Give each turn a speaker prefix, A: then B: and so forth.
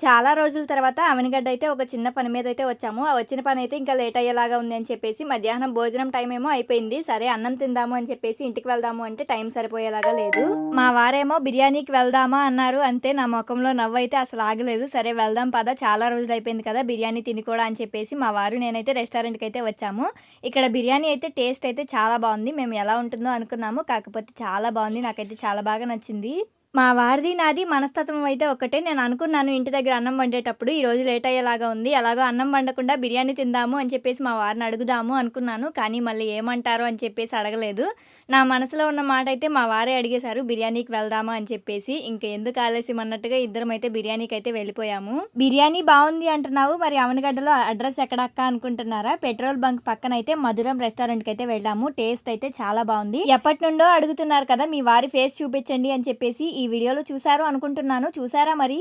A: చాలా రోజుల తర్వాత అవనిగడ్డ అయితే ఒక చిన్న పని మీద అయితే వచ్చాము. ఆ వచ్చిన పని అయితే ఇంకా లేట్ అయ్యేలాగా ఉంది అని చెప్పేసి మధ్యాహ్నం భోజనం టైం ఏమో అయిపోయింది. సరే అన్నం తిందాము అని చెప్పేసి ఇంటికి వెళ్దాము అంటే టైం సరిపోయేలాగా లేదు. మా వారేమో బిర్యానీకి వెళ్దామా అన్నారు. అంతే నా ముఖంలో నవ్వు అయితే అసలు ఆగలేదు. సరే వెళ్దాం పద, చాలా రోజులు అయిపోయింది కదా బిర్యానీ తిని కూడా అని చెప్పేసి మా వారు నేనైతే రెస్టారెంట్కి అయితే వచ్చాము. ఇక్కడ బిర్యానీ అయితే టేస్ట్ అయితే చాలా బాగుంది. మేము ఎలా ఉంటుందో అనుకున్నాము, కాకపోతే చాలా బాగుంది. నాకైతే చాలా బాగా నచ్చింది. మా వారిది నాది మనస్తత్వం అయితే ఒకటే. నేను అనుకున్నాను ఇంటి దగ్గర అన్నం వండేటప్పుడు ఈరోజు లేట్ అయ్యేలాగా ఉంది, ఎలాగో అన్నం వండకుండా బిర్యానీ తిందాము అని చెప్పేసి మా వారిని అడుగుదాము అనుకున్నాను. కానీ మళ్ళీ ఏమంటారో అని చెప్పేసి అడగలేదు. నా మనసులో ఉన్న మాట అయితే మా వారే అడిగేశారు, బిర్యానీకి వెళ్దామా అని చెప్పేసి. ఇంక ఎందుకు ఆలస్యం అన్నట్టుగా ఇద్దరం అయితే బిర్యానీకి అయితే వెళ్ళిపోయాము. బిర్యానీ బాగుంది అంటున్నావు, మరి అవనగడ్డలో అడ్రస్ ఎక్కడ అక్క అనుకుంటున్నారా? పెట్రోల్ బంక్ పక్కన అయితే మధురం రెస్టారెంట్కి అయితే వెళ్ళాము. టేస్ట్ అయితే చాలా బాగుంది. ఎప్పటి నుండో అడుగుతున్నారు కదా మీ వారి ఫేస్ చూపించండి అని చెప్పేసి. ఈ వీడియోలో చూసారు అనుకుంటున్నాను. చూసారా మరి?